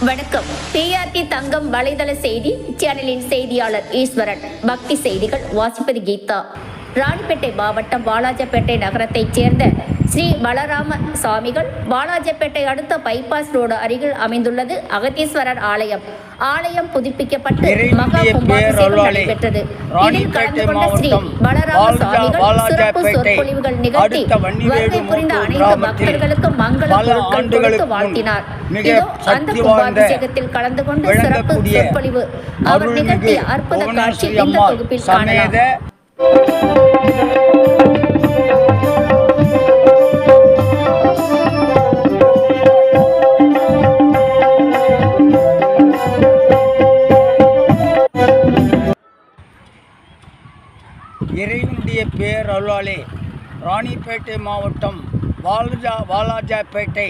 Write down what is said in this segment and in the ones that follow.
வணக்கம். டிஆர்டி தங்கம் வலைதள செய்தி சேனலின் செய்தியாளர் ஈஸ்வரன். பக்தி செய்திகள் வாசிப்பது கீதா. ராணிப்பேட்டை மாவட்டம் வாலாஜப்பேட்டை நகரத்தைச் சேர்ந்த ஸ்ரீ பலராம சாமிகள் வாலாஜப்பேட்டை அடுத்த பைபாஸ் ரோடு அருகில் அமைந்துள்ளது அகத்தீஸ்வரர் ஆலயம். ஆலயம் புதுப்பிக்கப்பட்டு மகா கும்பாபிஷேகம் நடைபெற்றது. இதில் கலந்து கொண்ட ஸ்ரீ பலராம சாமிகள் சிறப்பு சொற்பொழிவுகள் நிகழ்த்தி வருகை புரிந்த அனைத்து பக்தர்களுக்கு மங்கள பொருட்கள் கொடுத்து வாழ்த்தினார். இதோ அந்த கும்பாபிஷேகத்தில் கலந்து கொண்டு சிறப்பு சொற்பொழிவு அவர் நிகழ்த்திய அற்புத காட்சி இந்த தொகுப்பில் காணலாம். இறைவனுடைய பேரருளாலே ராணிப்பேட்டை மாவட்டம் வாலாஜாப்பேட்டை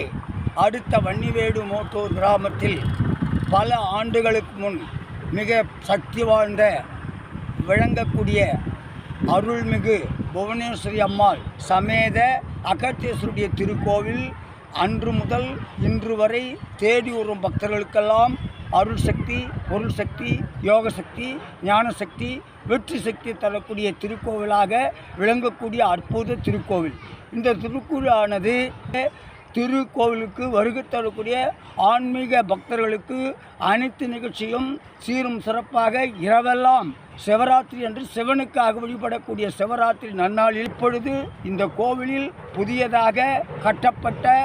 அடுத்த வன்னிவேடு மோட்டூர் கிராமத்தில் பல ஆண்டுகளுக்கு முன் மிக சக்தி வாய்ந்த விளங்கக்கூடிய அருள்மிகு புவனேஸ்வரி அம்மாள் சமேத அகத்தீஸ்வருடைய திருக்கோவில் அன்று முதல் இன்று வரை தேடி வரும் பக்தர்களுக்கெல்லாம் அருள் சக்தி, பொருள் சக்தி, யோக சக்தி, ஞான சக்தி, வெற்றி சக்தி தரக்கூடிய திருக்கோவிலாக விளங்கக்கூடிய அற்புத திருக்கோவில். இந்த திருக்கோவிலானது திருக்கோவிலுக்கு வருகை தரக்கூடிய ஆன்மீக பக்தர்களுக்கு அனைத்து நிகழ்ச்சியும் சீரும் சிறப்பாக இரவெல்லாம் சிவராத்திரி என்று சிவனுக்காக வழிபடக்கூடிய சிவராத்திரி நன்னாளில் இப்பொழுது இந்த கோவிலில் புதியதாக கட்டப்பட்ட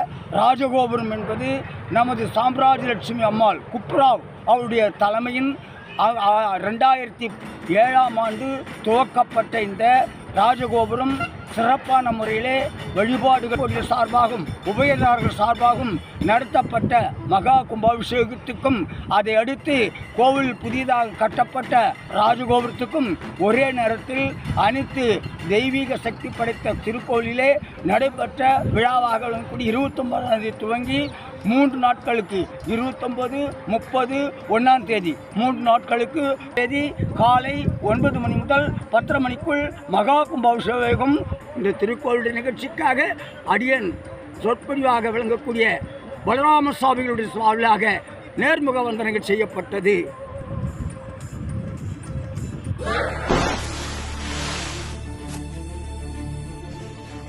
ராஜகோபுரம் என்பது நமது சாம்ராஜ்யலட்சுமி அம்மாள் குப்ராவ் அவருடைய தலைமையின் 2007ஆம் ஆண்டு துவக்கப்பட்ட இந்த ராஜகோபுரம் சிறப்பான முறையிலே வழிபாடுகள் சார்பாகவும் உபயதாரர்கள் சார்பாகவும் நடத்தப்பட்ட மகா கும்பாபிஷேகத்துக்கும் அதை அடுத்து கோவில் புதிதாக கட்டப்பட்ட ராஜகோபுரத்துக்கும் ஒரே நேரத்தில் அனைத்து தெய்வீக சக்தி படைத்த திருக்கோவிலே நடைபெற்ற விழாவாக கூடிய 29ஆம் தேதி துவங்கி 3 நாட்களுக்கு 29, 30, 1ஆம் தேதி 3 நாட்களுக்கு தேதி காலை 9 மணி முதல் 10:30 மணிக்குள் மகா கும்பாபிஷேகம் இந்த திருக்கோவிலுடைய நிகழ்ச்சிக்காக அடியன் சொற்பொழிவாக விளங்கக்கூடிய பலராம சுவாமிகளுடைய சுவாமியாக நேர்முக வந்தனைகள் செய்யப்பட்டது.